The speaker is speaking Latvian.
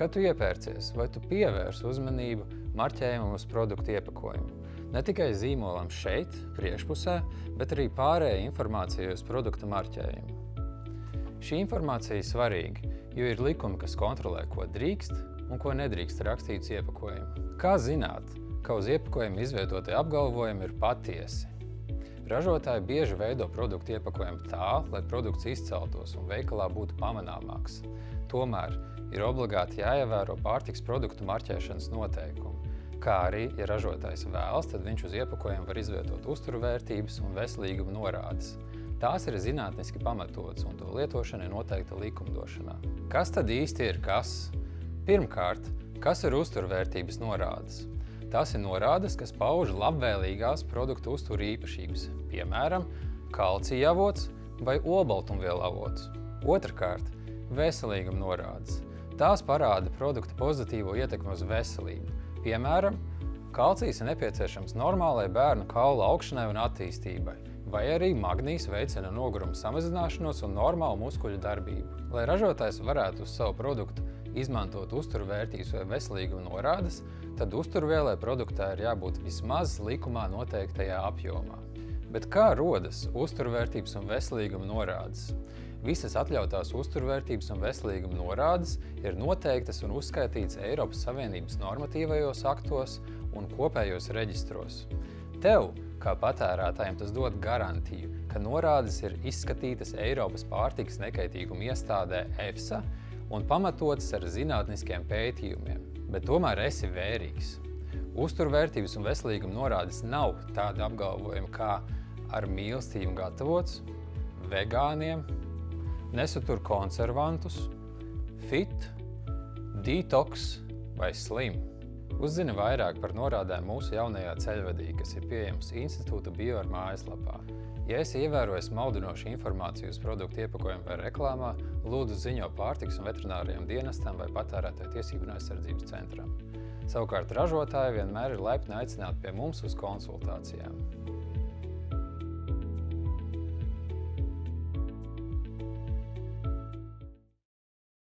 Kad tu iepērcies, vai tu pievērsi uzmanību marķējumam uz produktu iepakojumu? Ne tikai zīmolam šeit, priekšpusē, bet arī pārējai informācijai uz produkta marķējumu. Šī informācija ir svarīga, jo ir likumi, kas kontrolē, ko drīkst un ko nedrīkst rakstīts iepakojumu. Kā zināt, ka uz iepakojuma izvietotie apgalvojumi ir patiesi? Ražotāji bieži veido produktu iepakojumu tā, lai produkts izceltos un veikalā būtu pamanāmāks. Tomēr ir obligāti jāievēro pārtiks produktu marķēšanas noteikumi, kā arī, ja ražotājs vēlas, tad viņš uz iepakojumu var izvietot uzturvērtības un veselīguma norādes. Tās ir zinātniski pamatotas un to lietošana ir noteikta likumdošanā. Kas tad īsti ir kas? Pirmkārt, kas ir uzturvērtības norādes? Tās ir norādes, kas pauž labvēlīgās produktu uzturu īpašības, piemēram, kalcija avots vai olbaltumvielu avots. Otrkārt, veselīguma norādes. Tās parāda produkta pozitīvo ietekmi uz veselību. Piemēram, kalcijs ir nepieciešams normālai bērnu kaula augšanai un attīstībai, vai arī magnijs veicina noguruma samazināšanos un normālu muskuļu darbību. Lai ražotājs varētu uz savu produktu izmantot uzturvērtības vai veselīguma norādes, tad uzturvielai produktā ir jābūt vismaz likumā noteiktajā apjomā. Bet kā rodas uzturvērtības un veselīguma norādes? Visas atļautās uzturvērtības un veselīguma norādes ir noteiktas un uzskaitītas Eiropas Savienības normatīvajos aktos un kopējos reģistros. Tev, kā patērētājiem, tas dod garantiju, ka norādes ir izskatītas Eiropas pārtikas nekaitīguma iestādē EFSA un pamatotas ar zinātniskiem pētījumiem, bet tomēr esi vērīgs. Uzturvērtības un veselīguma norādes nav tādi apgalvojumi kā ar mīlestību gatavots, vegāniem, nesatur konservantus, fit, detoks vai slim. Uzzini vairāk par norādēm mūsu jaunajā ceļvedī, kas ir pieejams Institūta Bioar mājaslapā. Ja esi ievērojis maldinošu informāciju uz produktu iepakojumu vai reklāmā, lūdzu ziņo pārtikas un veterinārajiem dienestam vai patērētāju tiesību un aizsardzības centram. Savukārt ražotāji vienmēr ir laipni aicināti pie mums uz konsultācijām.